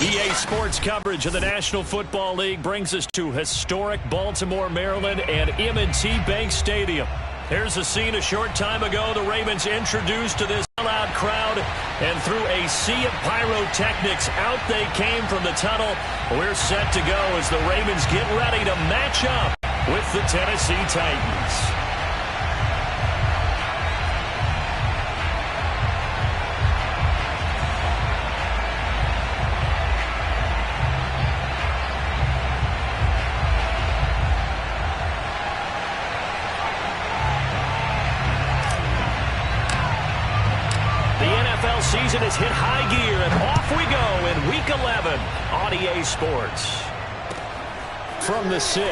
EA Sports coverage of the National Football League brings us to historic Baltimore, Maryland, and M&T Bank Stadium. Here's a scene a short time ago. The Ravens introduced to this loud crowd, and through a sea of pyrotechnics, out they came from the tunnel. We're set to go as the Ravens get ready to match up with the Tennessee Titans. Season has hit high gear, and off we go in Week 11 on EA Sports. From the 6.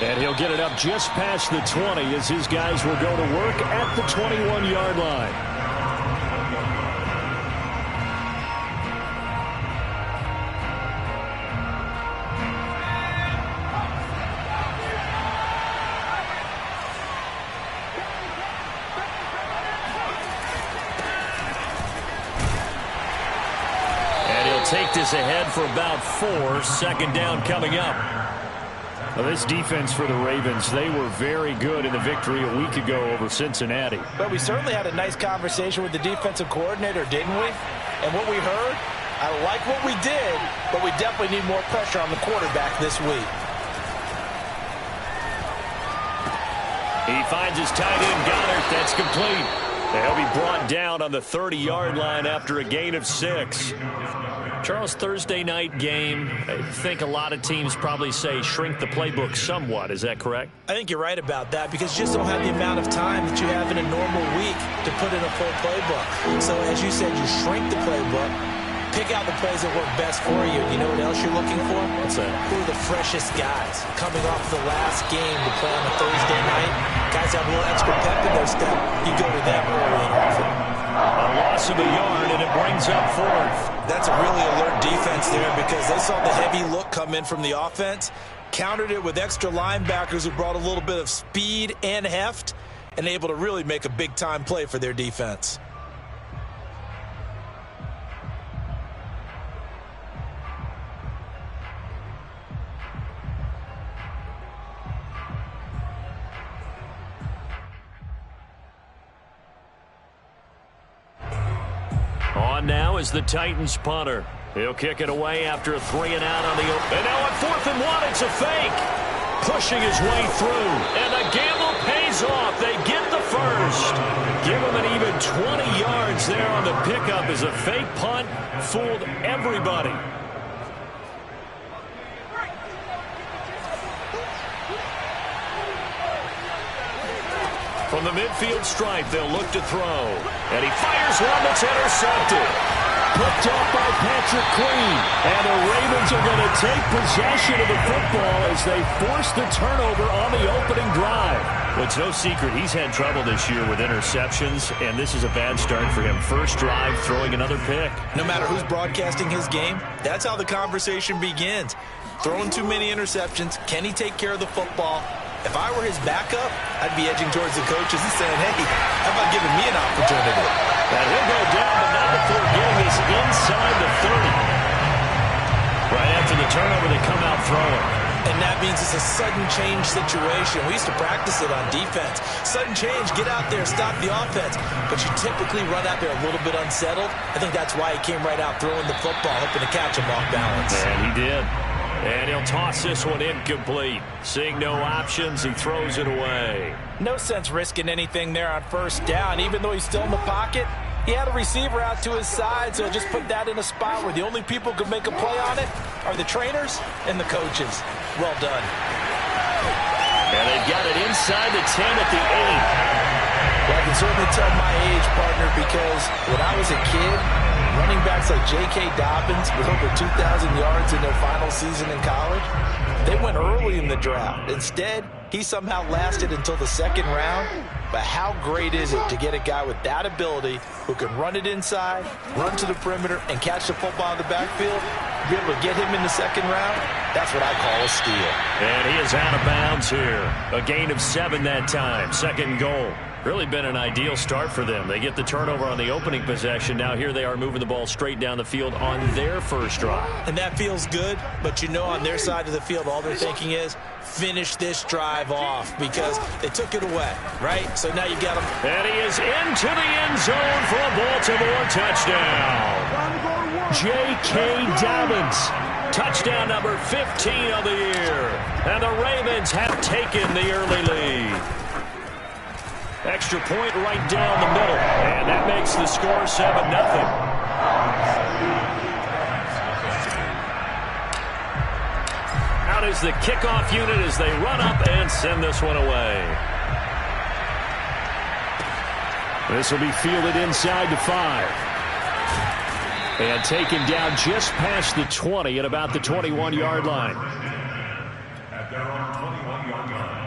And he'll get it up just past the 20 as his guys will go to work at the 21-yard line. Take this ahead for about 4. Second down coming up. Well, this defense for the Ravens, they were very good in the victory a week ago over Cincinnati. But we certainly had a nice conversation with the defensive coordinator, didn't we? And what we heard, I like what we did, but we definitely need more pressure on the quarterback this week. He finds his tight end, Goddard. That's complete. They'll be brought down on the 30-yard line after a gain of 6. Charles, Thursday night game, I think a lot of teams probably say shrink the playbook somewhat. Is that correct? I think you're right about that because you just don't have the amount of time that you have in a normal week to put in a full playbook. So as you said, you shrink the playbook, pick out the plays that work best for you. You know what else you're looking for? What's that? Who are the freshest guys coming off the last game to play on a Thursday night? Guys have a little extra pep in their step. You go to them early and often. A loss of a yard, and it brings up 4th. That's a really alert defense there because they saw the heavy look come in from the offense, countered it with extra linebackers who brought a little bit of speed and heft, and able to really make a big-time play for their defense. On now is the Titans punter. He'll kick it away after a 3 and out on the open. And now on 4th and 1, it's a fake. Pushing his way through. And the gamble pays off. They get the first. Give him an even 20 yards there on the pickup as a fake punt fooled everybody. From the midfield stripe, they'll look to throw. And he fires one that's intercepted. Picked off by Patrick Queen. And the Ravens are going to take possession of the football as they force the turnover on the opening drive. Well, it's no secret he's had trouble this year with interceptions, and this is a bad start for him. First drive, throwing another pick. No matter who's broadcasting his game, that's how the conversation begins. Throwing too many interceptions. Can he take care of the football? If I were his backup, I'd be edging towards the coaches and saying, hey, how about giving me an opportunity? And he'll go down, but not before getting this inside the 30. Right after the turnover, they come out throwing. And that means it's a sudden change situation. We used to practice it on defense. Sudden change, get out there, stop the offense. But you typically run out there a little bit unsettled. I think that's why he came right out throwing the football, hoping to catch him off balance. And he did. And he'll toss this one incomplete. Seeing no options, he throws it away. No sense risking anything there on first down. Even though he's still in the pocket, he had a receiver out to his side, so he'll just put that in a spot where the only people who can make a play on it are the trainers and the coaches. Well done. And they've got it inside the 10 at the 8. Well, I can certainly tell my age, partner, because when I was a kid, running backs like J.K. Dobbins with over 2,000 yards in their final season in college, they went early in the draft. Instead, he somehow lasted until the second round. But how great is it to get a guy with that ability who can run it inside, run to the perimeter, and catch the football in the backfield? Be able to get him in the second round? That's what I call a steal. And he is out of bounds here. A gain of 7 that time. Second and goal. Really been an ideal start for them. They get the turnover on the opening possession. Now here they are moving the ball straight down the field on their first drive. And that feels good, but you know on their side of the field all they're thinking is finish this drive off because they took it away, right? So now you got them. And he is into the end zone for a Baltimore touchdown. J.K. Dobbins. Touchdown number 15 of the year. And the Ravens have taken the early lead. Extra point right down the middle. And that makes the score 7-0. Out is the kickoff unit as they run up and send this one away. This will be fielded inside the 5. And taken down just past the 20 at about the 21-yard line. At their own 21-yard line.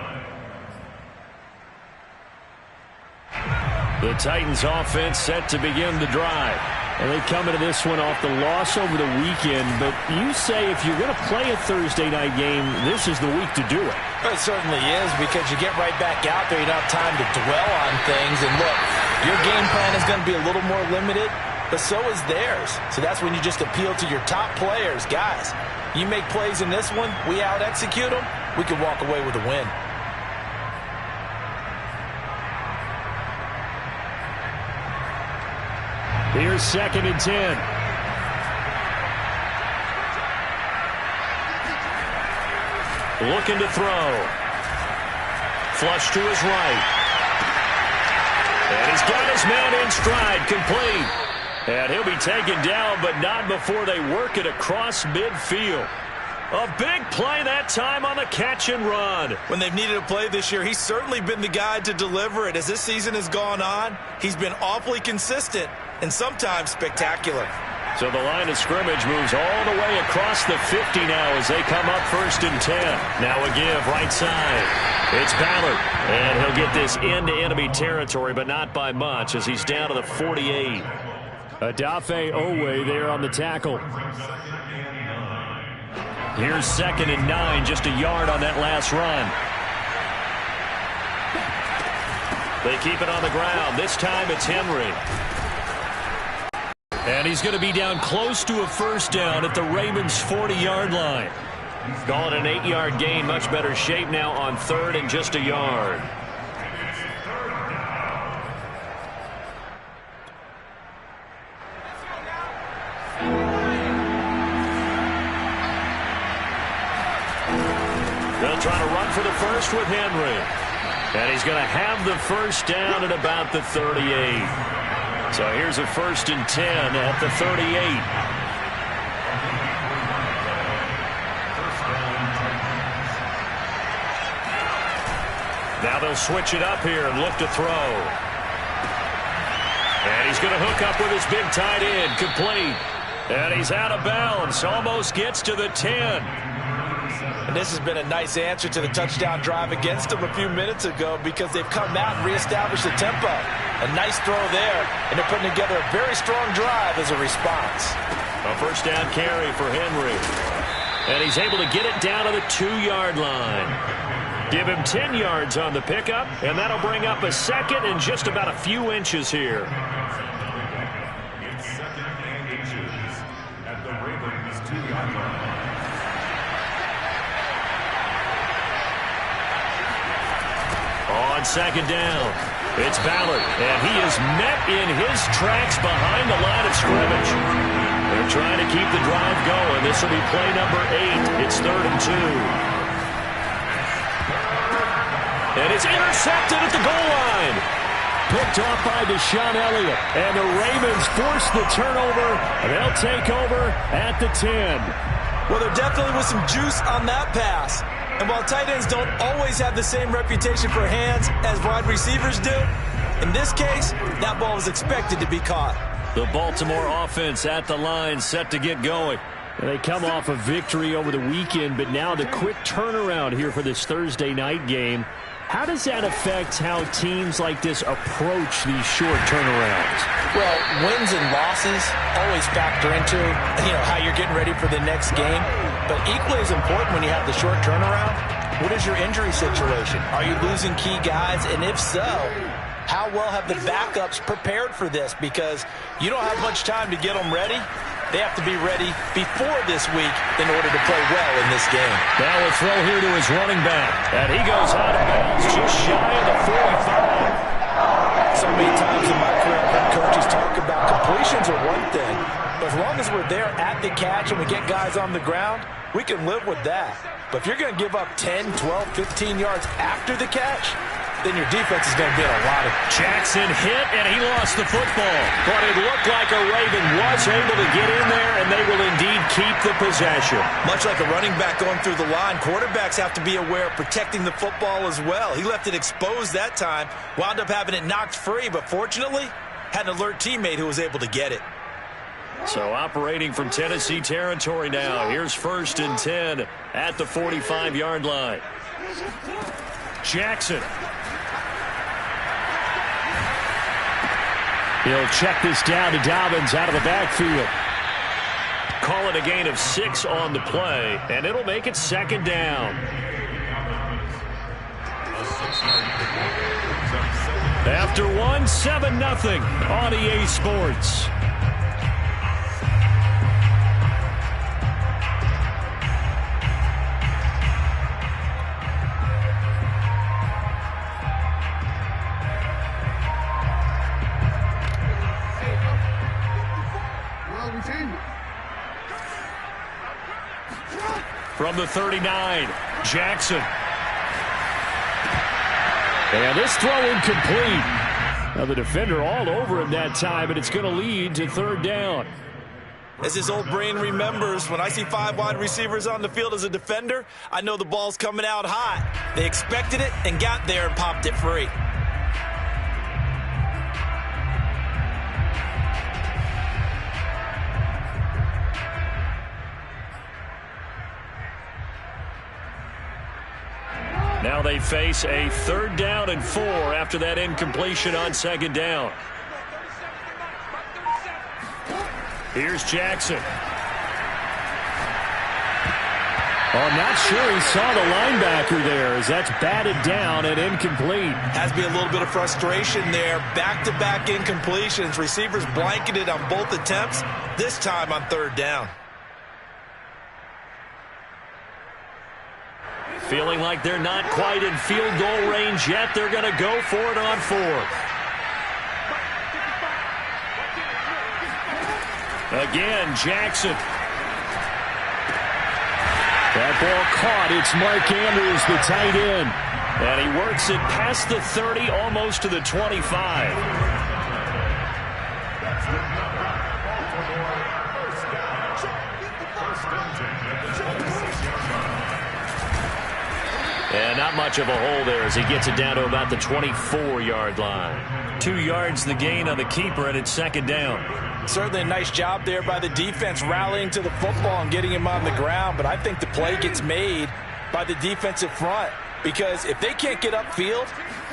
The Titans offense set to begin the drive. And they come into this one off the loss over the weekend. But you say if you're going to play a Thursday night game, this is the week to do it. It certainly is because you get right back out there. You don't have time to dwell on things. And look, your game plan is going to be a little more limited, but so is theirs. So that's when you just appeal to your top players. Guys, you make plays in this one, we out-execute them, we can walk away with a win. Here's 2nd and 10. Looking to throw. Flush to his right. And he's got his man in stride, complete. And he'll be taken down, but not before they work it across midfield. A big play that time on the catch and run. When they've needed a play this year, he's certainly been the guy to deliver it. As this season has gone on, he's been awfully consistent and sometimes spectacular. So the line of scrimmage moves all the way across the 50 now as they come up 1st and 10. Now a give right side. It's Ballard. And he'll get this into enemy territory, but not by much as he's down to the 48. Adafe Owe there on the tackle. Here's 2nd and 9, just a yard on that last run. They keep it on the ground. This time it's Henry. And he's going to be down close to a first down at the Ravens' 40-yard line. Call it an 8-yard gain. Much better shape now on 3rd and just a yard. They'll try to run for the first with Henry. And he's going to have the first down at about the 38. So here's a 1st and 10 at the 38. Now they'll switch it up here and look to throw. And he's going to hook up with his big tight end, complete. And he's out of bounds, almost gets to the 10. And this has been a nice answer to the touchdown drive against them a few minutes ago because they've come out and reestablished the tempo. A nice throw there, and they're putting together a very strong drive as a response. A first down carry for Henry. And he's able to get it down to the 2-yard line. Give him 10 yards on the pickup, and that'll bring up a 2nd and just about a few inches here. It's 2nd and inches at the Ravens' 2-yard line. On 2nd down, it's Ballard, and he is met in his tracks behind the line of scrimmage. They're trying to keep the drive going. This will be play number 8. It's 3rd and 2. And it's intercepted at the goal line. Picked off by Deshaun Elliott. And the Ravens force the turnover. And they'll take over at the 10. Well, there definitely was some juice on that pass. And while tight ends don't always have the same reputation for hands as wide receivers do, in this case, that ball was expected to be caught. The Baltimore offense at the line set to get going. They come off a victory over the weekend, but now the quick turnaround here for this Thursday night game. How does that affect how teams like this approach these short turnarounds? Well, wins and losses always factor into, how you're getting ready for the next game. But equally as important when you have the short turnaround, what is your injury situation? Are you losing key guys? And if so, how well have the backups prepared for this? Because you don't have much time to get them ready. They have to be ready before this week in order to play well in this game. Now a throw here to his running back. And he goes out of bounds just shy of the 45. So many times in my career, I've heard coaches talk about completions are one thing. But as long as we're there at the catch and we get guys on the ground, we can live with that. But if you're going to give up 10, 12, 15 yards after the catch, then your defense is going to be in a lot of... Jackson hit, and he lost the football. But it looked like a Raven was able to get in there, and they will indeed keep the possession. Much like a running back going through the line, quarterbacks have to be aware of protecting the football as well. He left it exposed that time, wound up having it knocked free, but fortunately, had an alert teammate who was able to get it. So operating from Tennessee territory now. Here's 1st and 10 at the 45-yard line. Jackson. He'll check this down to Dobbins out of the backfield. Call it a gain of 6 on the play, and it'll make it 2nd down. After 1, 7-0 on EA Sports. From the 39, Jackson. And this throw incomplete. Now the defender all over him that time, and it's going to lead to 3rd down. As his old brain remembers, when I see 5 wide receivers on the field as a defender, I know the ball's coming out hot. They expected it and got there and popped it free. Now they face a 3rd down and 4 after that incompletion on 2nd down. Here's Jackson. Oh, I'm not sure he saw the linebacker there as that's batted down and incomplete. Has to be a little bit of frustration there. Back-to-back incompletions. Receivers blanketed on both attempts, this time on 3rd down. Feeling like they're not quite in field goal range yet. They're going to go for it on 4th. Again, Jackson. That ball caught. It's Mark Andrews, the tight end. And he works it past the 30, almost to the 25. And not much of a hole there as he gets it down to about the 24-yard line. 2 yards the gain on the keeper, and it's 2nd down. Certainly a nice job there by the defense rallying to the football and getting him on the ground, but I think the play gets made by the defensive front because if they can't get upfield,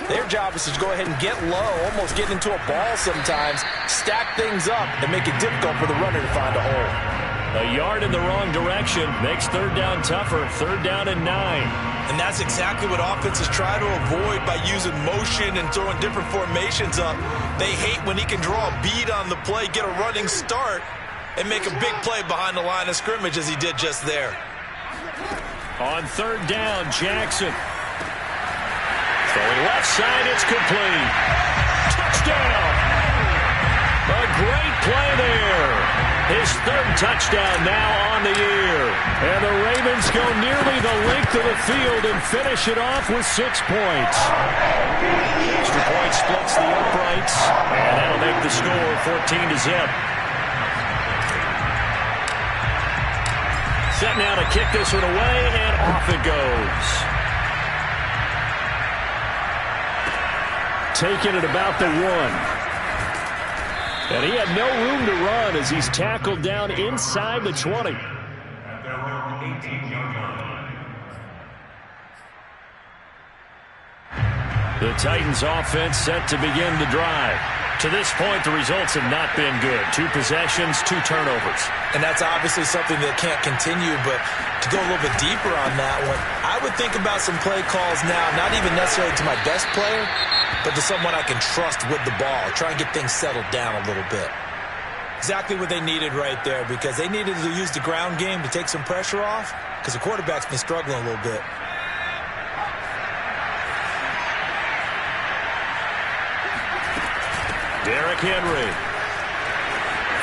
their job is to go ahead and get low, almost get into a ball sometimes, stack things up, and make it difficult for the runner to find a hole. A yard in the wrong direction makes 3rd down tougher. 3rd down and 9. And that's exactly what offenses try to avoid by using motion and throwing different formations up. They hate when he can draw a bead on the play, get a running start, and make a big play behind the line of scrimmage as he did just there. On 3rd down, Jackson. Throwing left side, it's complete. Touchdown! A great play there. His 3rd touchdown now on the year. And the Ravens go nearly the length of the field and finish it off with 6 points. Extra point splits the uprights, and that'll make the score 14-0. Set now to kick this one away, and off it goes. Taking it about the 1. And he had no room to run as he's tackled down inside the 20. At their own 18-yard line. The Titans offense set to begin the drive. To this point, the results have not been good. 2 possessions, 2 turnovers. And that's obviously something that can't continue, but to go a little bit deeper on that one, I would think about some play calls now, not even necessarily to my best player, but to someone I can trust with the ball. Try and get things settled down a little bit. Exactly what they needed right there, because they needed to use the ground game to take some pressure off, because the quarterback's been struggling a little bit. Derrick Henry.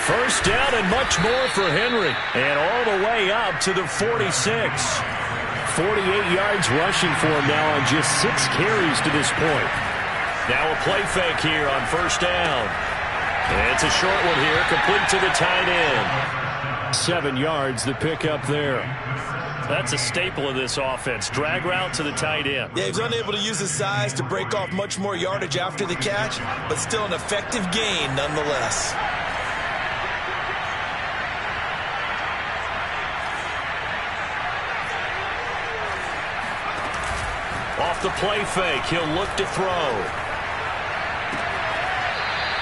First down and much more for Henry. And all the way up to the 46. 48 yards rushing for him now on just 6 carries to this point. Now a play fake here on first down. And it's a short one here, complete to the tight end. 7 yards, the pickup there. That's a staple of this offense. Drag route to the tight end. Yeah, he's unable to use his size to break off much more yardage after the catch, but still an effective gain nonetheless. Off the play fake, he'll look to throw.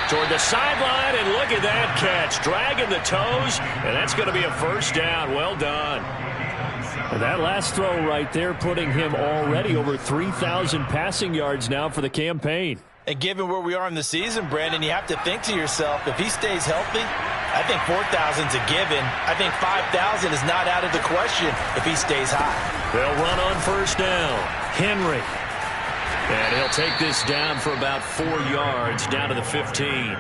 Toward the sideline, and look at that catch. Dragging the toes, and that's going to be a first down. Well done. And that last throw right there putting him already over 3,000 passing yards now for the campaign. And given where we are in the season, Brandon, you have to think to yourself, if he stays healthy, I think 4,000's a given. I think 5,000 is not out of the question if he stays high. They'll run on first down. Henry. And he'll take this down for about 4 yards, down to the 15.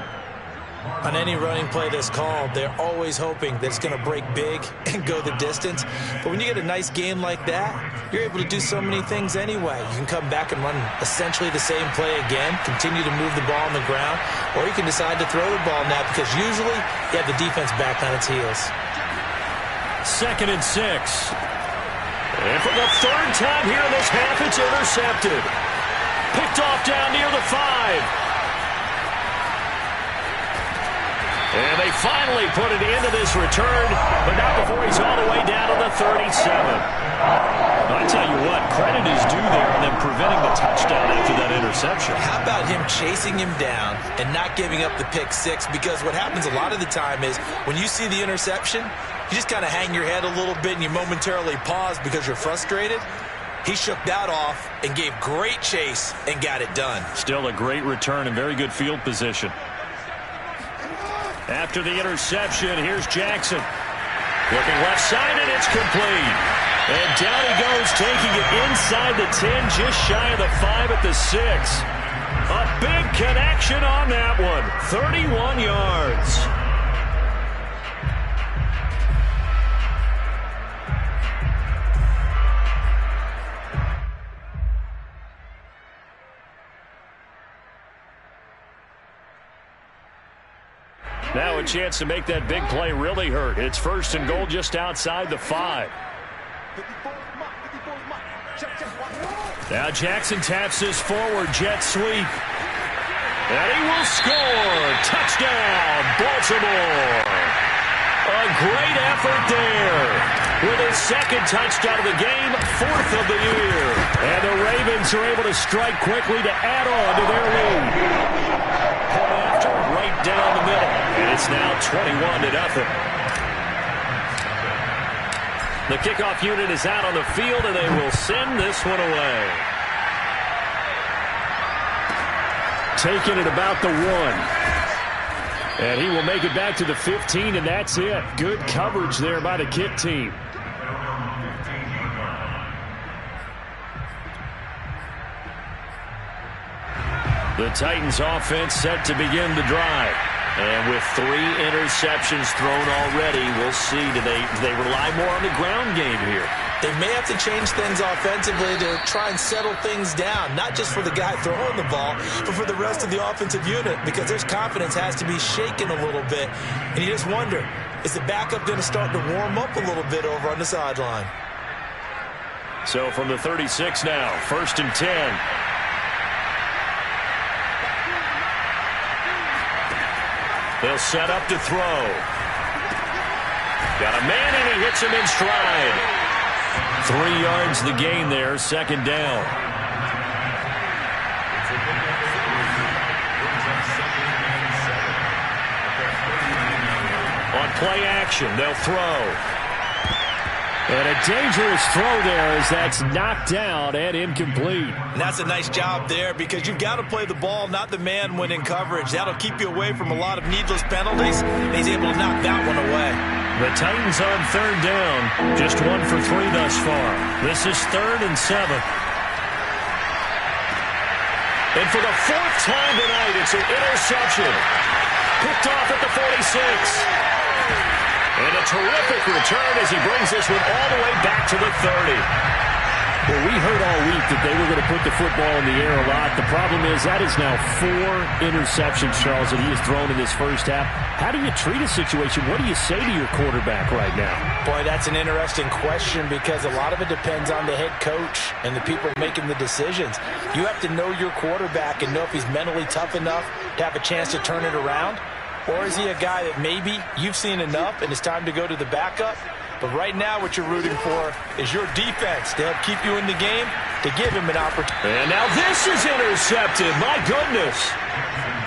On any running play that's called, they're always hoping that it's going to break big and go the distance. But when you get a nice game like that, you're able to do so many things anyway. You can come back and run essentially the same play again, continue to move the ball on the ground, or you can decide to throw the ball now because usually you have the defense back on its heels. 2nd and 6. And for the 3rd time here in this half, it's intercepted. Picked off down near the 5. And they finally put it into this return, but not before he's all the way down to the 37. I tell you what, credit is due there on them preventing the touchdown after that interception. How about him chasing him down and not giving up the pick 6? Because what happens a lot of the time is when you see the interception, you just kind of hang your head a little bit and you momentarily pause because you're frustrated. He shook that off and gave great chase and got it done. Still a great return and very good field position. After the interception, here's Jackson. Looking left side, and it's complete. And down he goes, taking it inside the 10, just shy of the 5 at the 6. A big connection on that one. 31 yards. Now a chance to make that big play really hurt. It's 1st and goal just outside the 5. Now Jackson taps this forward jet sweep. And he will score. Touchdown, Baltimore. A great effort there. With his 2nd touchdown of the game, 4th of the year. And the Ravens are able to strike quickly to add on to their lead. After right down the middle. And it's now 21-0. The kickoff unit is out on the field, and they will send this one away. Taking it about the 1. And he will make it back to the 15, and that's it. Good coverage there by the kick team. The Titans offense set to begin the drive. And with 3 interceptions thrown already, we'll see. Do they rely more on the ground game here? They may have to change things offensively to try and settle things down, not just for the guy throwing the ball, but for the rest of the offensive unit, because their confidence has to be shaken a little bit. And you just wonder, is the backup going to start to warm up a little bit over on the sideline? So from the 36 now, 1st and 10. They'll set up to throw. Got a man, and he hits him in stride. 3 yards the gain there, 2nd down. On play action, they'll throw. And a dangerous throw there as that's knocked down and incomplete. And that's a nice job there because you've got to play the ball, not the man when in coverage. That'll keep you away from a lot of needless penalties. And he's able to knock that one away. The Titans on third down. Just 1 for 3 thus far. This is 3rd and 7. And for the 4th time tonight, it's an interception. Picked off at the 46. And a terrific return as he brings this one all the way back to the 30. Well, we heard all week that they were going to put the football in the air a lot. The problem is that is now 4 interceptions, Charles, that he has thrown in this first half. How do you treat a situation? What do you say to your quarterback right now? Boy, that's an interesting question because a lot of it depends on the head coach and the people making the decisions. You have to know your quarterback and know if he's mentally tough enough to have a chance to turn it around. Or is he a guy that maybe you've seen enough and it's time to go to the backup? But right now what you're rooting for is your defense to help keep you in the game, to give him an opportunity. And now this is intercepted. My goodness.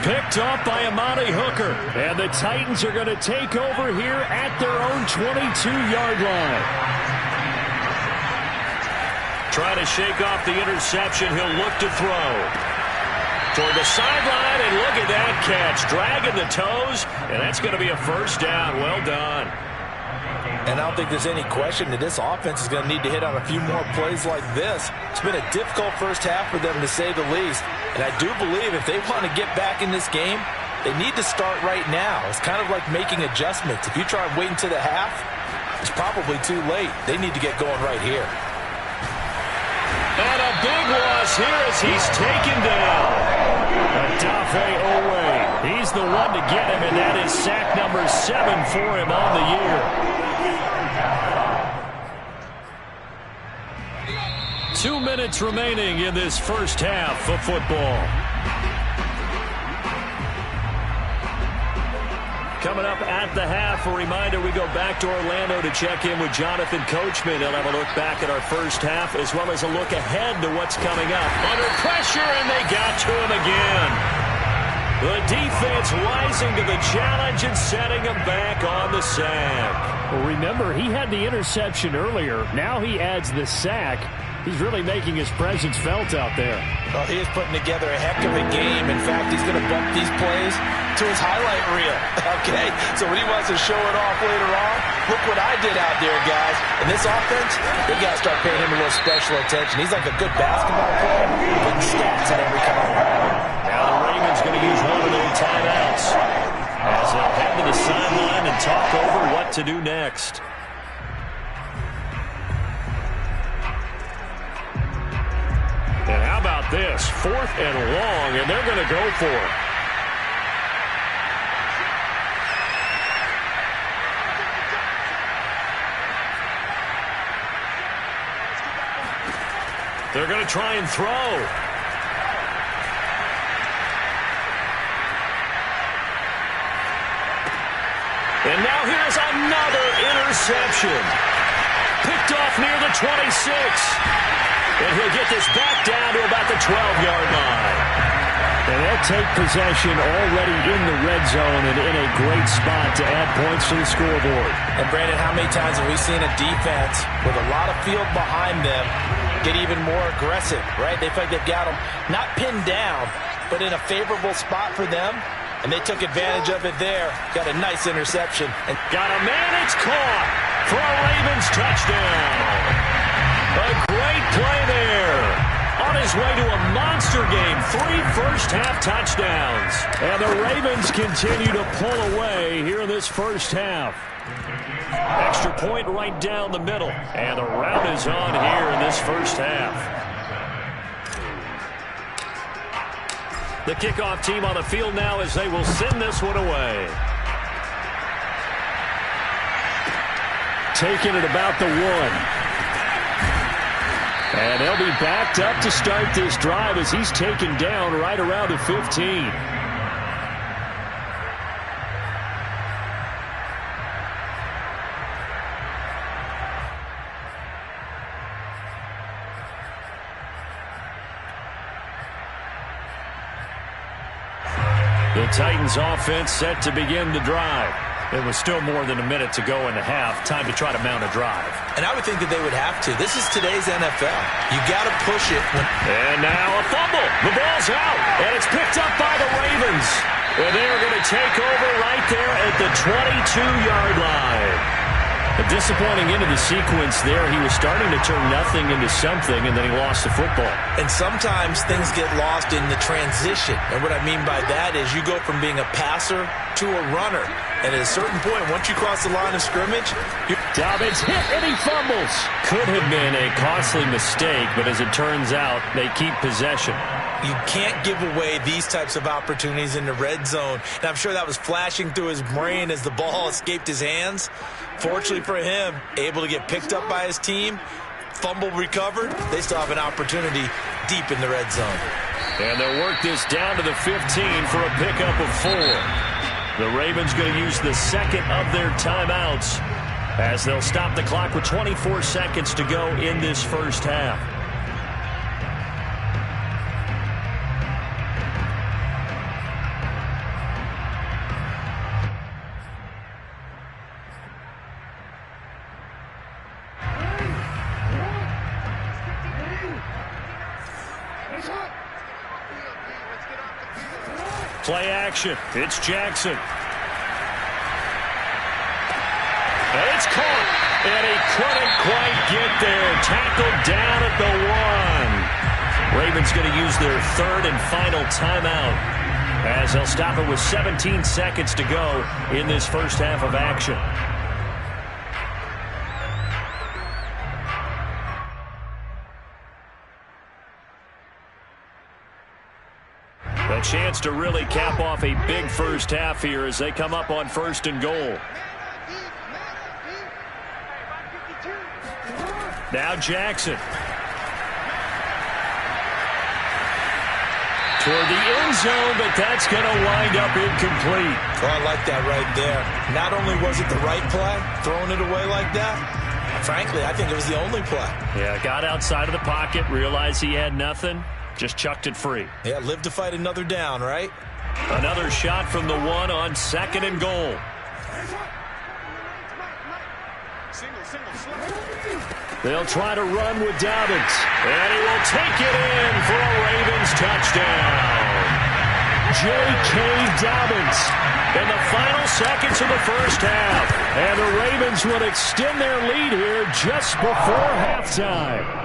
Picked off by Amani Hooker. And the Titans are going to take over here at their own 22-yard line. Trying to shake off the interception. He'll look to throw. Toward the sideline, and look at that catch. Dragging the toes, and that's going to be a first down. Well done. And I don't think there's any question that this offense is going to need to hit on a few more plays like this. It's been a difficult first half for them, to say the least. And I do believe if they want to get back in this game, they need to start right now. It's kind of like making adjustments. If you try and wait until the half, it's probably too late. They need to get going right here. And a big loss here as he's taken down. Adafe Owe. He's the one to get him, and that is sack number 7 for him on the year. 2 minutes remaining in this first half of football. Coming up at the half, a reminder, we go back to Orlando to check in with Jonathan Coachman. He'll have a look back at our first half as well as a look ahead to what's coming up. Under pressure, and they got to him again. The defense rising to the challenge and setting him back on the sack. Well, remember, he had the interception earlier. Now he adds the sack. He's really making his presence felt out there. Well, he is putting together a heck of a game. In fact, he's going to bump these plays to his highlight reel. Okay, so when he wants to show it off later on, look what I did out there, guys. In this offense, they got to start paying him a little special attention. He's like a good basketball player, putting stats in every column. Now the Ravens going to use one of their timeouts as they'll head to the sideline and talk over what to do next. And how about this? 4th and long, and they're going to go for it. They're going to try and throw. And now here's another interception. Picked off near the 26. And he'll get this back down to about the 12-yard line. And they'll take possession already in the red zone and in a great spot to add points to the scoreboard. And, Brandon, how many times have we seen a defense with a lot of field behind them get even more aggressive, right? They feel like they've got them not pinned down, but in a favorable spot for them. And they took advantage of it there. Got a nice interception. And got a man, it's caught for a Ravens touchdown. A great play there. On his way to a monster game. 3 first-half touchdowns. And the Ravens continue to pull away here in this first half. Extra point right down the middle. And the rout is on here in this first half. The kickoff team on the field now as they will send this one away. Taking it about the 1. And they'll be backed up to start this drive as he's taken down right around the 15. The Titans offense set to begin the drive. It was still more than a minute to go in the half. Time to try to mount a drive. And I would think that they would have to. This is today's NFL. You got to push it. And now a fumble. The ball's out. And it's picked up by the Ravens. And they're going to take over right there at the 22-yard line. A disappointing end of the sequence there. He was starting to turn nothing into something, and then he lost the football. And sometimes things get lost in the transition. And what I mean by that is you go from being a passer to a runner. And at a certain point, once you cross the line of scrimmage, Dobbins hit and he fumbles. Could have been a costly mistake, but as it turns out, they keep possession. You can't give away these types of opportunities in the red zone. And I'm sure that was flashing through his brain as the ball escaped his hands. Fortunately for him, able to get picked up by his team, fumble recovered. They still have an opportunity deep in the red zone. And they'll work this down to the 15 for a pickup of 4. The Ravens going to use the second of their timeouts as they'll stop the clock with 24 seconds to go in this first half. Play action. It's Jackson. And it's caught. And he couldn't quite get there. Tackled down at the 1. Ravens going to use their third and final timeout as they'll stop it with 17 seconds to go in this first half of action. A chance to really cap off a big first half here as they come up on 1st and goal. Now Jackson. Toward the end zone, but that's going to wind up incomplete. Oh, I like that right there. Not only was it the right play, throwing it away like that, frankly, I think it was the only play. Yeah, got outside of the pocket, realized he had nothing. Just chucked it free. Yeah, live to fight another down, right? Another shot from the 1 on 2nd and goal. They'll try to run with Dobbins. And he will take it in for a Ravens touchdown. J.K. Dobbins in the final seconds of the first half. And the Ravens will extend their lead here just before halftime.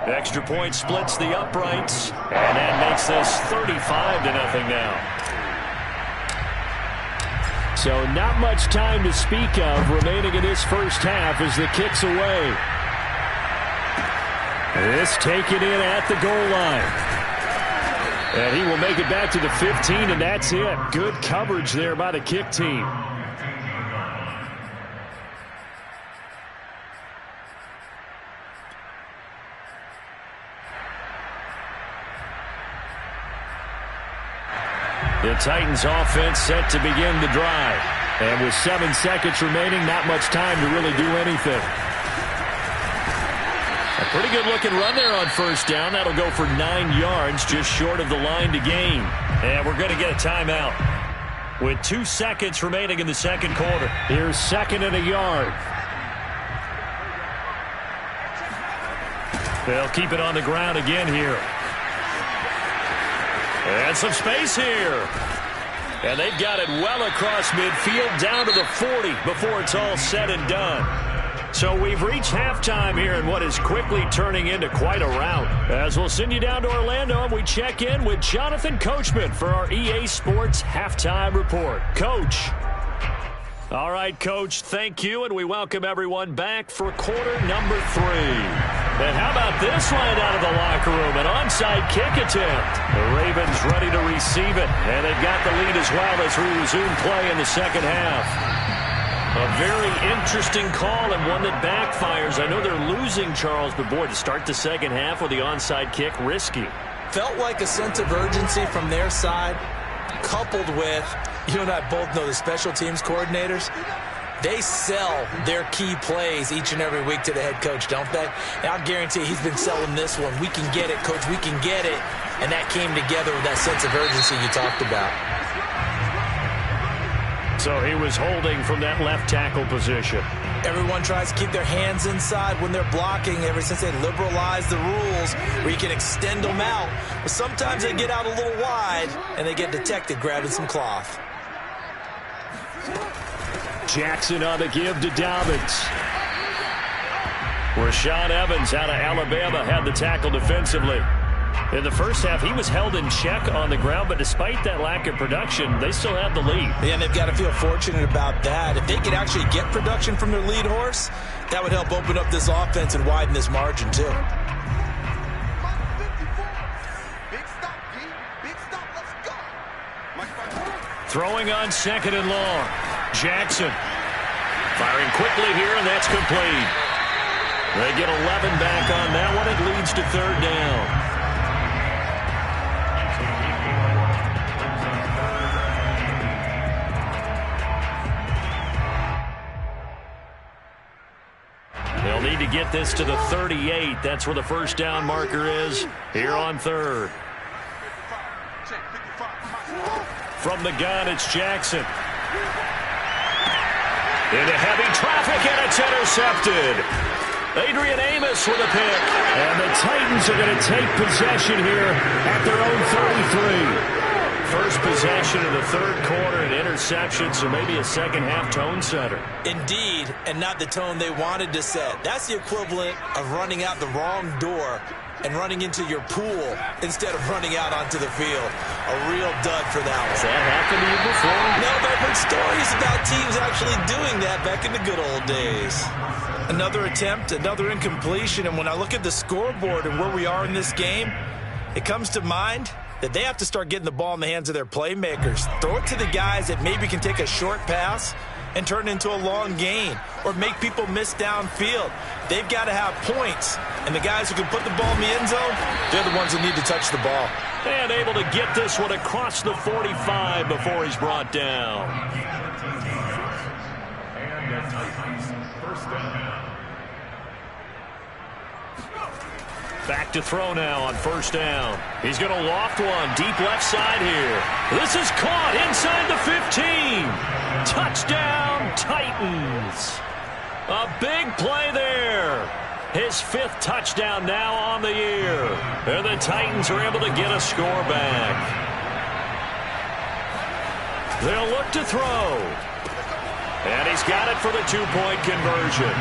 Extra point splits the uprights, and that makes this 35-0 now. So not much time to speak of remaining in this first half as the kick's away. This taken in at the goal line. And he will make it back to the 15, and that's it. Good coverage there by the kick team. The Titans offense set to begin the drive. And with 7 seconds remaining, not much time to really do anything. A pretty good looking run there on 1st down. That'll go for 9 yards, just short of the line to gain. And we're going to get a timeout with 2 seconds remaining in the second quarter. Here's 2nd and a yard. They'll keep it on the ground again here. And some space here. And they've got it well across midfield down to the 40 before it's all said and done. So we've reached halftime here in what is quickly turning into quite a rout. As we'll send you down to Orlando and we check in with Jonathan Coachman for our EA Sports Halftime Report. Coach. All right, Coach, thank you, and we welcome everyone back for quarter number 3. And how about this line out of the locker room? An onside kick attempt. The Ravens ready to receive it, and they've got the lead as well as we resume play in the second half. A very interesting call and one that backfires. I know they're losing, Charles, but boy, to start the second half with the onside kick, risky. Felt like a sense of urgency from their side, coupled with, you and I both know the special teams coordinators. They sell their key plays each and every week to the head coach, don't they? And I'll guarantee he's been selling this one. We can get it, Coach. We can get it. And that came together with that sense of urgency you talked about. So he was holding from that left tackle position. Everyone tries to keep their hands inside when they're blocking ever since they liberalized the rules where you can extend them out. But sometimes they get out a little wide and they get detected grabbing some cloth. Jackson on the give to Dobbins. Rashaan Evans out of Alabama had the tackle defensively. In the first half, he was held in check on the ground, but despite that lack of production, they still have the lead. Yeah, and they've got to feel fortunate about that. If they could actually get production from their lead horse, that would help open up this offense and widen this margin, too. Throwing on 2nd and long. Jackson firing quickly here, and that's complete. They get 11 back on that one. It leads to 3rd down. They'll need to get this to the 38. That's where the first down marker is here on 3rd. From the gun, it's Jackson. Into heavy traffic, and it's intercepted. Adrian Amos with a pick. And the Titans are going to take possession here at their own 33. First possession of the 3rd quarter, an interception, so maybe a second-half tone setter. Indeed, and not the tone they wanted to set. That's the equivalent of running out the wrong door and running into your pool instead of running out onto the field. A real dud for that one. Has that happened to you before? No, but I've heard stories about teams actually doing that back in the good old days. Another attempt, another incompletion, and when I look at the scoreboard and where we are in this game, it comes to mind that they have to start getting the ball in the hands of their playmakers. Throw it to the guys that maybe can take a short pass and turn it into a long gain or make people miss downfield. They've got to have points, and the guys who can put the ball in the end zone, they're the ones that need to touch the ball. And able to get this one across the 45 before he's brought down. And the Titans, first down. Back to throw now on 1st down. He's going to loft one deep left side here. This is caught inside the 15. Touchdown, Titans. A big play there. His 5th touchdown now on the year. And the Titans are able to get a score back. They'll look to throw. And he's got it for the 2-point conversion.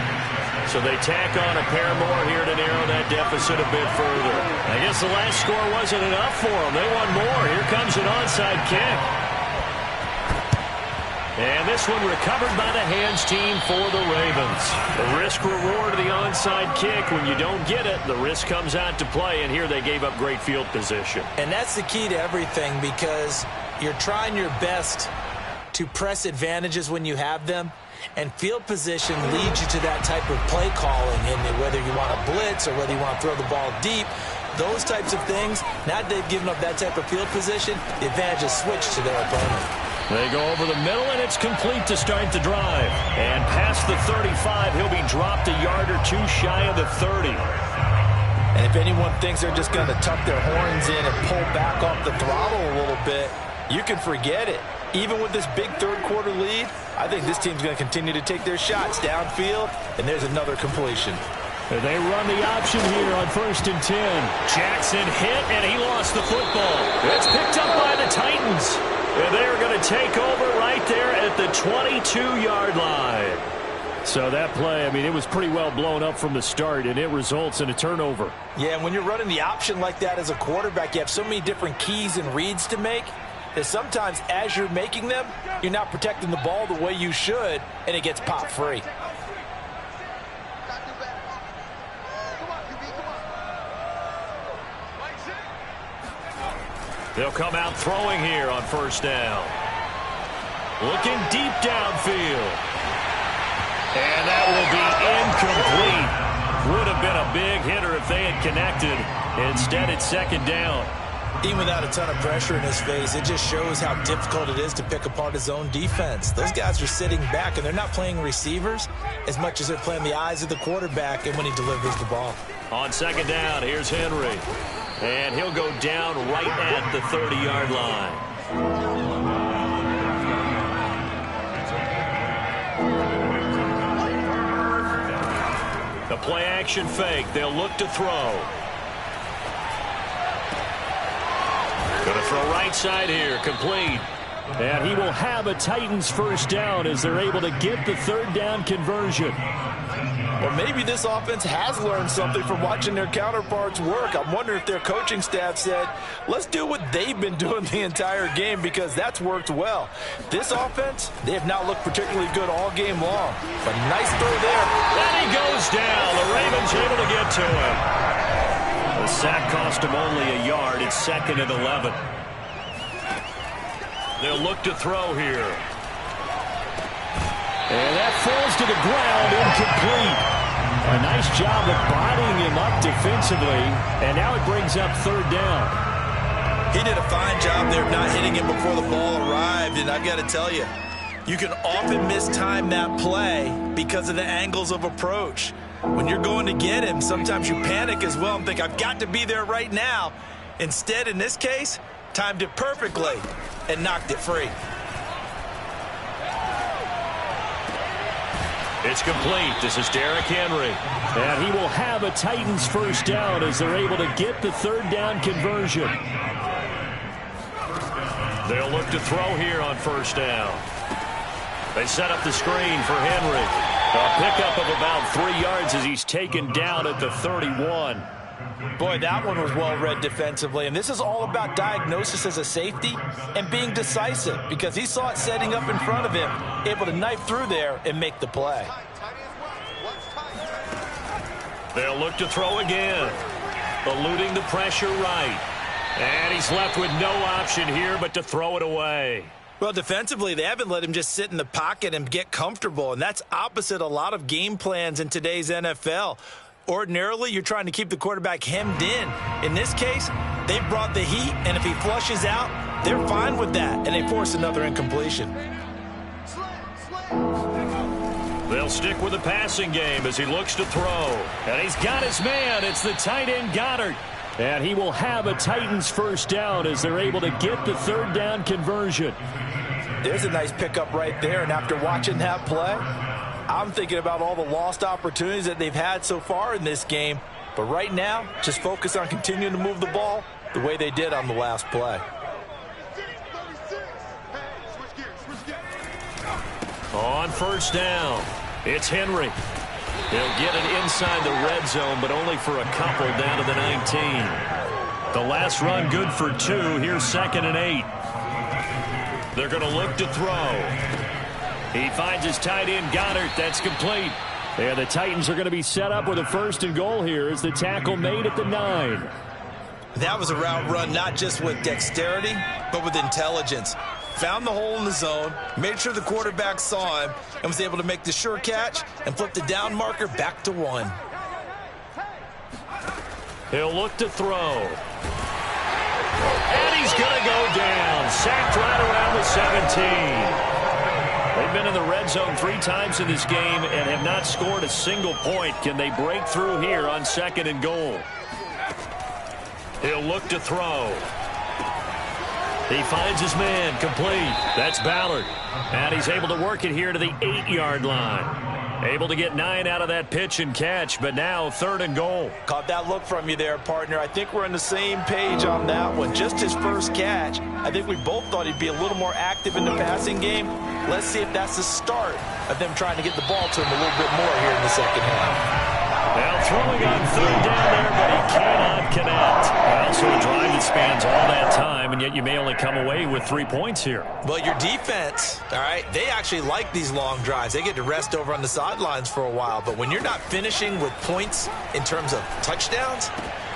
So they tack on a pair more here to narrow that deficit a bit further. I guess the last score wasn't enough for them. They want more. Here comes an onside kick. And this one recovered by the hands team for the Ravens. The risk-reward of the onside kick. When you don't get it, the risk comes out to play, and here they gave up great field position. And that's the key to everything, because you're trying your best to press advantages when you have them. And field position leads you to that type of play calling, and whether you want to blitz or whether you want to throw the ball deep, those types of things, now that they've given up that type of field position, the advantage is switched to their opponent. They go over the middle, and it's complete to start the drive. And past the 35, he'll be dropped a yard or two shy of the 30. And if anyone thinks they're just going to tuck their horns in and pull back off the throttle a little bit, you can forget it. Even with this big 3rd quarter lead, I think this team's going to continue to take their shots downfield, and there's another completion. And they run the option here on 1st and 10. Jackson hit, and he lost the football. It's picked up by the Titans. And they're going to take over right there at the 22-yard line. So that play, I mean, it was pretty well blown up from the start, and it results in a turnover. Yeah, and when you're running the option like that as a quarterback, you have so many different keys and reads to make that sometimes as you're making them, you're not protecting the ball the way you should, and it gets popped free. They'll come out throwing here on 1st down. Looking deep downfield. And that will be incomplete. Would have been a big hitter if they had connected. Instead, it's 2nd down. Even without a ton of pressure in his face, it just shows how difficult it is to pick apart his own defense. Those guys are sitting back, and they're not playing receivers as much as they're playing the eyes of the quarterback and when he delivers the ball. On 2nd down, here's Henry. And he'll go down right at the 30-yard line. A play-action fake. They'll look to throw. Going to throw right side here. Complete. And he will have a Titans first down as they're able to get the third down conversion. Or maybe this offense has learned something from watching their counterparts work. I'm wondering if their coaching staff said, let's do what they've been doing the entire game, because that's worked well. This offense, they have not looked particularly good all game long. But nice throw there. And he goes down. The Ravens able to get to him. The sack cost him only a yard. It's 2nd and 11. They'll look to throw here. And that falls to the ground, incomplete. A nice job of bodying him up defensively, and now it brings up third down. He did a fine job there of not hitting him before the ball arrived, and I've got to tell you, you can often mistime that play because of the angles of approach. When you're going to get him, sometimes you panic as well and think, I've got to be there right now. Instead, in this case, timed it perfectly and knocked it free. It's complete. This is Derrick Henry. And he will have a Titans first down as they're able to get the third down conversion. They'll look to throw here on first down. They set up the screen for Henry. A pickup of about 3 yards as he's taken down at the 31. Boy, that one was well read defensively, and this is all about diagnosis as a safety and being decisive, because he saw it setting up in front of him, able to knife through there and make the play. They'll look to throw again, eluding the pressure right. And he's left with no option here but to throw it away. Well, defensively, they haven't let him just sit in the pocket and get comfortable, and that's opposite a lot of game plans in today's NFL. Ordinarily, you're trying to keep the quarterback hemmed in. In this case, they brought the heat, and if he flushes out, they're fine with that, and they force another incompletion. They'll stick with the passing game as he looks to throw. And he's got his man. It's the tight end Goddard. And he will have a Titans first down as they're able to get the third down conversion. There's a nice pickup right there, and after watching that play, I'm thinking about all the lost opportunities that they've had so far in this game. But right now, just focus on continuing to move the ball the way they did on the last play. On first down, it's Henry. They'll get it inside the red zone, but only for a couple down to the 19. The last run good for 2. Here's 2nd and 8. They're going to look to throw. He finds his tight end Goddard. That's complete. And the Titans are going to be set up with a 1st and goal here as the tackle made at the 9. That was a route run not just with dexterity, but with intelligence. Found the hole in the zone, made sure the quarterback saw him, and was able to make the sure catch and flip the down marker back to 1. He'll look to throw. And he's going to go down. Sacked right around the 17. They've been in the red zone 3 times in this game and have not scored a single point. Can they break through here on 2nd and goal? He'll look to throw. He finds his man, complete. That's Ballard. And he's able to work it here to the 8-yard line. Able to get 9 out of that pitch and catch, but now 3rd and goal. Caught that look from you there, partner. I think we're on the same page on that one. Just his first catch. I think we both thought he'd be a little more active in the passing game. Let's see if that's the start of them trying to get the ball to him a little bit more here in the second half. Now throwing on 3rd down there, but he cannot connect. Also a drive that spans all that time, and yet you may only come away with 3 points here. Well, your defense, all right, they actually like these long drives. They get to rest over on the sidelines for a while, but when you're not finishing with points in terms of touchdowns,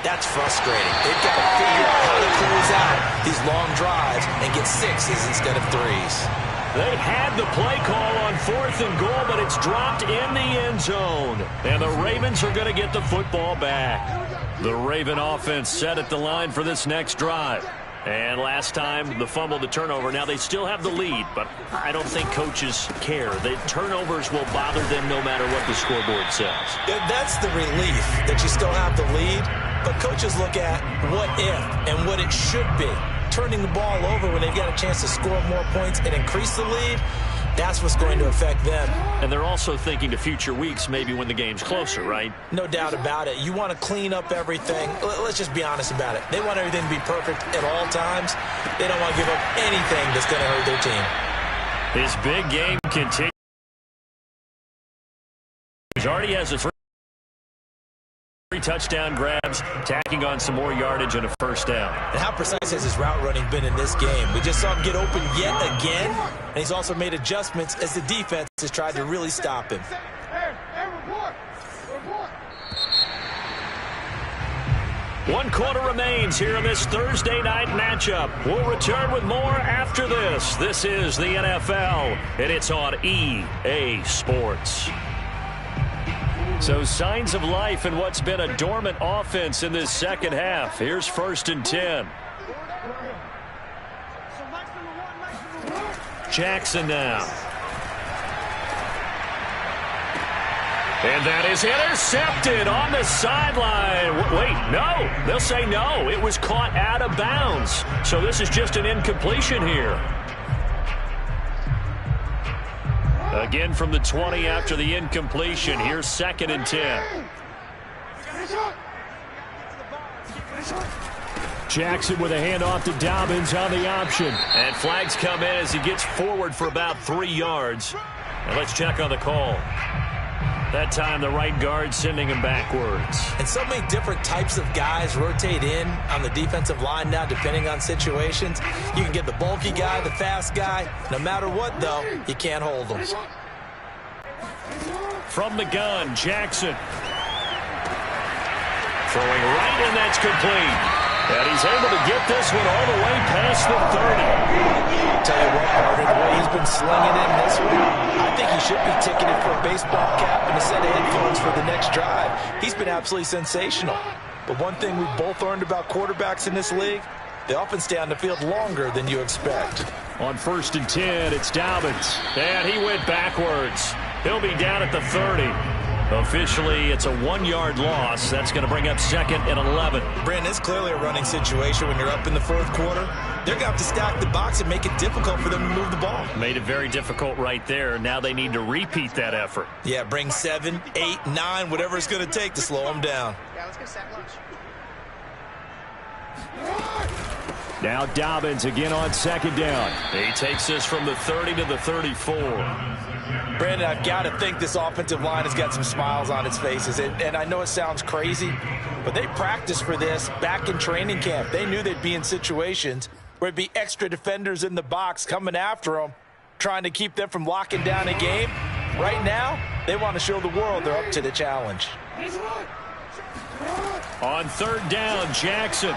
that's frustrating. They've got to figure out how to close out these long drives and get 6s instead of 3s. They had the play call on 4th and goal, but it's dropped in the end zone. And the Ravens are going to get the football back. The Raven offense set at the line for this next drive. And last time, the fumble, the turnover. Now, they still have the lead, but I don't think coaches care. The turnovers will bother them no matter what the scoreboard says. That's the relief that you still have the lead. But coaches look at what if and what it should be. Turning the ball over when they've got a chance to score more points and increase the lead, That's what's going to affect them. And they're also thinking to future weeks, maybe when the game's closer, right? No doubt about it. You want to clean up everything. Let's just be honest about it. They want everything to be perfect at all times. They don't want to give up anything that's going to hurt their team. His big game continues. He already has a three touchdown grabs, tacking on some more yardage and a first down. And how precise has his route running been in this game? We just saw him get open yet again, and he's also made adjustments as the defense has tried to really stop him. One quarter remains here in this Thursday night matchup. We'll return with more after this. This is the NFL, and it's on EA Sports. So signs of life in what's been a dormant offense in this second half. Here's 1st and 10. Jackson now. And that is intercepted on the sideline. Wait, no. They'll say no. It was caught out of bounds. So this is just an incompletion here. Again from the 20 after the incompletion. Here's 2nd and 10. Jackson with a handoff to Dobbins on the option. And flags come in as he gets forward for about 3 yards. And let's check on the call. That time the right guard sending him backwards. And so many different types of guys rotate in on the defensive line now depending on situations. You can get the bulky guy, the fast guy. No matter what, though, you can't hold them. From the gun, Jackson. Throwing right, and that's complete. And he's able to get this one all the way past the 30. Tell you what, Carter, the way he's been slinging in this one, I think he should be ticketed for a baseball cap and a set of headphones for the next drive. He's been absolutely sensational. But one thing we've both learned about quarterbacks in this league, they often stay on the field longer than you expect. On 1st and 10, it's Dobbins. And he went backwards. He'll be down at the 30. Officially, it's a 1-yard loss. That's going to bring up 2nd and 11. Brandon, it's clearly a running situation when you're up in the 4th quarter. They're going to have to stack the box and make it difficult for them to move the ball. Made it very difficult right there. Now they need to repeat that effort. Yeah, bring 7, 8, 9, whatever it's going to take to slow them down. Yeah, let's get a sack lunch. Now Dobbins again on 2nd down. He takes this from the 30 to the 34. Brandon, I've got to think this offensive line has got some smiles on its faces. And I know it sounds crazy, but they practiced for this back in training camp. They knew they'd be in situations where there'd be extra defenders in the box coming after them, trying to keep them from locking down a game. Right now, they want to show the world they're up to the challenge. On 3rd down, Jackson.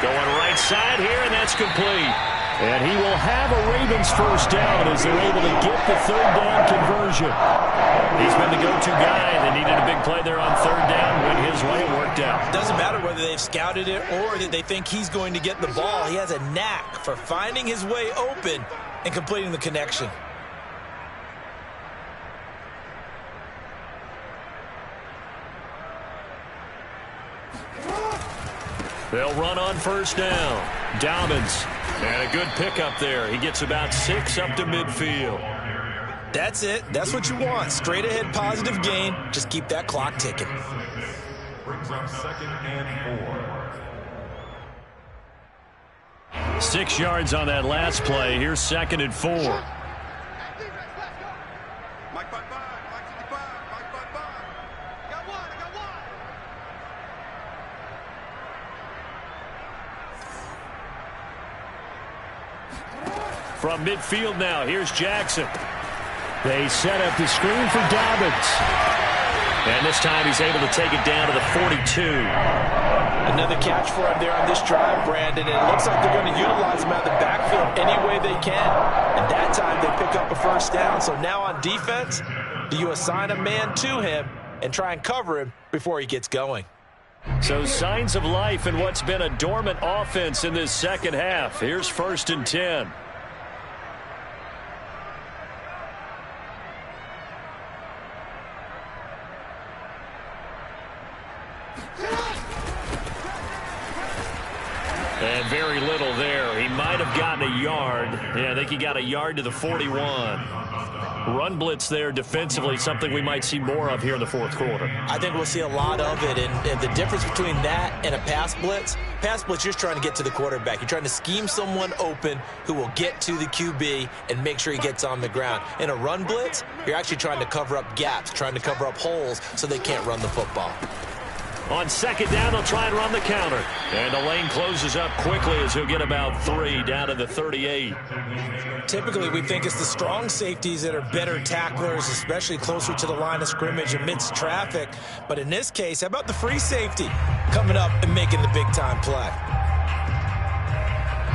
Going right side here, and that's complete. And he will have a Ravens first down as they're able to get the 3rd down conversion. He's been the go-to guy. They needed a big play there on 3rd down. Went his way. It worked out. Doesn't matter whether they've scouted it or that they think he's going to get the ball. He has a knack for finding his way open and completing the connection. They'll run on 1st down. Dobbins. And a good pickup there. He gets about 6 up to midfield. That's it. That's what you want. Straight ahead positive gain. Just keep that clock ticking. Brings up 2nd and 4. 6 yards on that last play. Here's 2nd and 4. From midfield now, here's Jackson. They set up the screen for Dobbins. And this time he's able to take it down to the 42. Another catch for him there on this drive, Brandon. And it looks like they're going to utilize him out of the backfield any way they can. And that time they pick up a first down. So now on defense, do you assign a man to him and try and cover him before he gets going? So signs of life in what's been a dormant offense in this second half. Here's 1st and 10. And very little there. He might have gotten a yard. Yeah, I think he got a yard to the 41. Run blitz there defensively, something we might see more of here in the fourth quarter. I think we'll see a lot of it. And the difference between that and a pass blitz, you're just trying to get to the quarterback. You're trying to scheme someone open who will get to the QB and make sure he gets on the ground. In a run blitz, you're actually trying to cover up gaps, trying to cover up holes so they can't run the football. On second down, they'll try and run the counter. And the lane closes up quickly as he'll get about 3 down to the 38. Typically, we think it's the strong safeties that are better tacklers, especially closer to the line of scrimmage amidst traffic. But in this case, how about the free safety coming up and making the big-time play?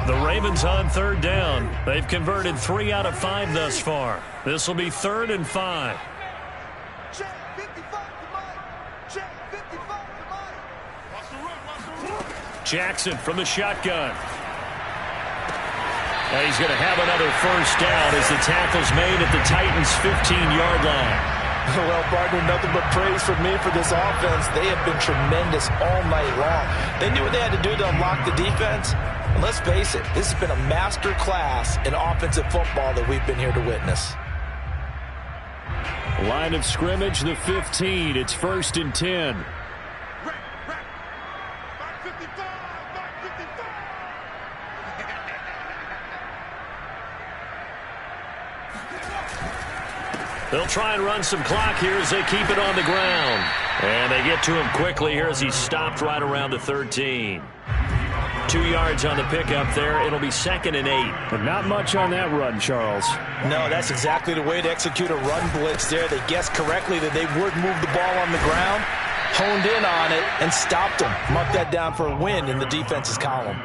The Ravens on third down. They've converted 3 out of 5 thus far. This will be 3rd and 5. Jackson from the shotgun. And he's going to have another first down as the tackle's made at the Titans' 15-yard line. Well, partner, nothing but praise from me for this offense. They have been tremendous all night long. They knew what they had to do to unlock the defense. And let's face it, this has been a master class in offensive football that we've been here to witness. Line of scrimmage, the 15. It's 1st and 10. They'll try and run some clock here as they keep it on the ground. And they get to him quickly here as he's stopped right around the 13. 2 yards on the pickup there. It'll be 2nd and 8. But not much on that run, Charles. No, that's exactly the way to execute a run blitz there. They guessed correctly that they would move the ball on the ground, honed in on it, and stopped them. Mark that down for a win in the defense's column.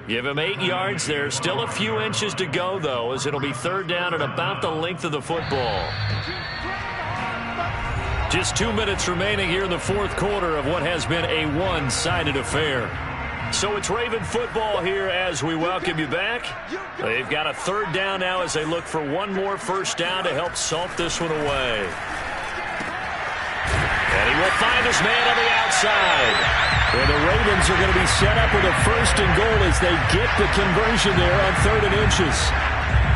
Give him 8 yards there. Still a few inches to go, though, as it'll be 3rd down and about the length of the football. Just 2 minutes remaining here in the fourth quarter of what has been a one-sided affair. So it's Raven football here as we welcome you back. They've got a 3rd down now as they look for one more first down to help salt this one away. And he will find his man on the outside. And the Ravens are going to be set up with a 1st and goal as they get the conversion there on 3rd and inches.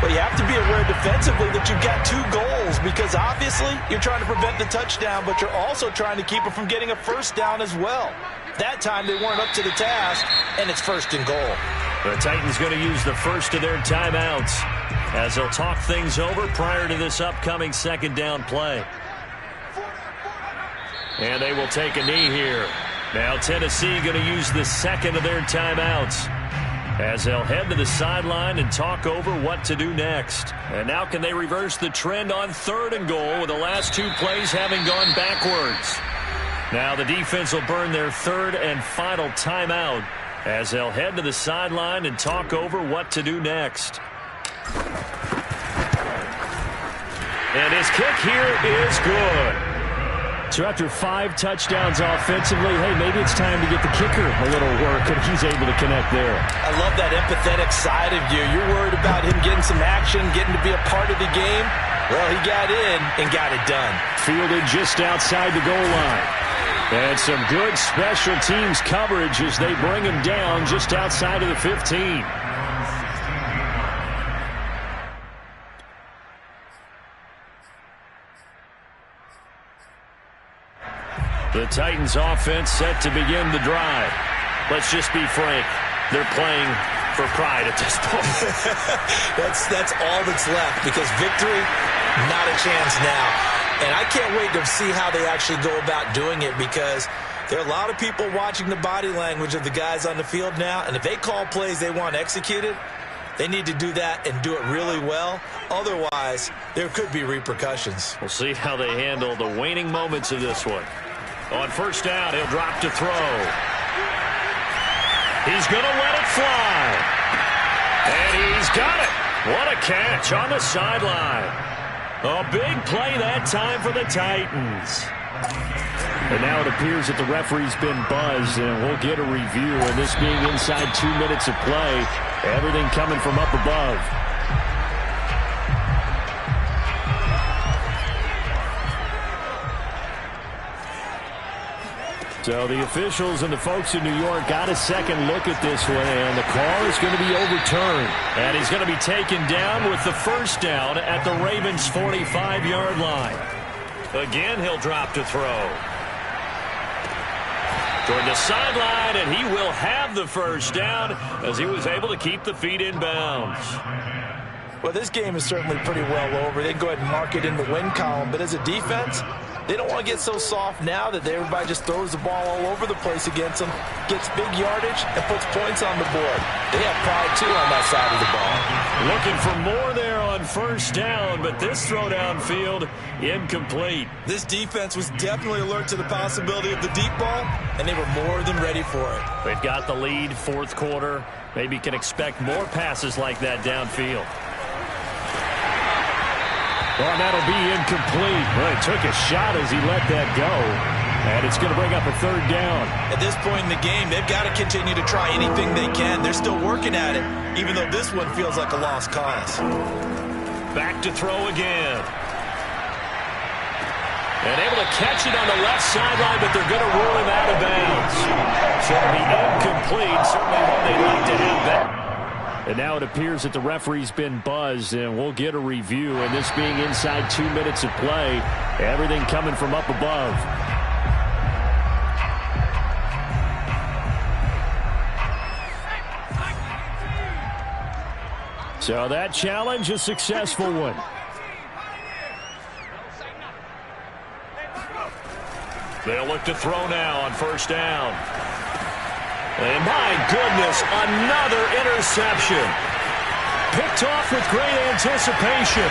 But you have to be aware defensively that you've got 2 goals because obviously you're trying to prevent the touchdown, but you're also trying to keep it from getting a first down as well. That time they weren't up to the task, and it's 1st and goal. The Titans going to use the first of their timeouts as they'll talk things over prior to this upcoming 2nd down play. And they will take a knee here. Now Tennessee going to use the 2nd of their timeouts as they'll head to the sideline and talk over what to do next. And now can they reverse the trend on 3rd and goal with the last 2 plays having gone backwards? Now the defense will burn their 3rd and final timeout as they'll head to the sideline and talk over what to do next. And his kick here is good. So after 5 touchdowns offensively, hey, maybe it's time to get the kicker a little work, and he's able to connect there. I love that empathetic side of you. You're worried about him getting some action, getting to be a part of the game. Well, he got in and got it done. Fielded just outside the goal line. And some good special teams coverage as they bring him down just outside of the 15. The Titans offense set to begin the drive. Let's just be frank. They're playing for pride at this point. That's all that's left because victory, not a chance now. And I can't wait to see how they actually go about doing it because there are a lot of people watching the body language of the guys on the field now. And if they call plays they want executed, they need to do that and do it really well. Otherwise, there could be repercussions. We'll see how they handle the waning moments of this one. On 1st down, he'll drop to throw. He's going to let it fly. And he's got it. What a catch on the sideline. A big play that time for the Titans. And now it appears that the referee's been buzzed, and we'll get a review. And this being inside 2 minutes of play, everything coming from up above. So the officials and the folks in New York got a second look at this one, and the call is going to be overturned. And he's going to be taken down with the first down at the Ravens' 45-yard line. Again, he'll drop to throw. Toward the sideline, and he will have the first down as he was able to keep the feet in bounds. Well, this game is certainly pretty well over. They can go ahead and mark it in the win column. But as a defense, they don't want to get so soft now that everybody just throws the ball all over the place against them, gets big yardage, and puts points on the board. They have pride, too, on that side of the ball. Looking for more there on first down, but this throw downfield incomplete. This defense was definitely alert to the possibility of the deep ball, and they were more than ready for it. They've got the lead, fourth quarter. Maybe can expect more passes like that downfield. Well, that'll be incomplete. Well, he took a shot as he let that go. And it's going to bring up a third down. At this point in the game, they've got to continue to try anything they can. They're still working at it, even though this one feels like a lost cause. Back to throw again. And able to catch it on the left sideline, but they're going to rule him out of bounds. So it'll be incomplete. Certainly one they'd like to have that. And now it appears that the referee's been buzzed, and we'll get a review. And this being inside 2 minutes of play, everything coming from up above. So that challenge, a successful one. They'll look to throw now on first down. And my goodness, another interception. Picked off with great anticipation.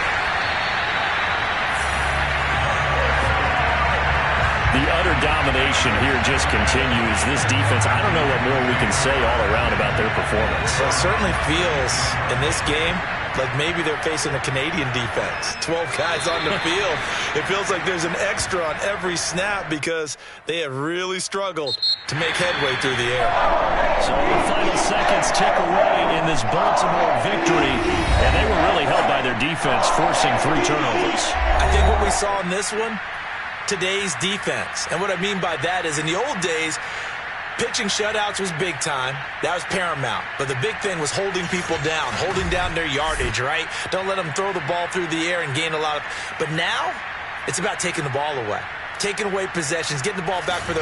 The utter domination here just continues. This defense, I don't know what more we can say all around about their performance. Well, it certainly feels in this game like maybe they're facing a Canadian defense. 12 guys on the field. It feels like there's an extra on every snap because they have really struggled to make headway through the air. So the final seconds tick away in this Baltimore victory, and they were really helped by their defense, forcing 3 turnovers. I think what we saw in this one, today's defense. And what I mean by that is in the old days, pitching shutouts was big time. That was paramount. But the big thing was holding people down, holding down their yardage, right? Don't let them throw the ball through the air and gain a lot of... But now, it's about taking the ball away, taking away possessions, getting the ball back for their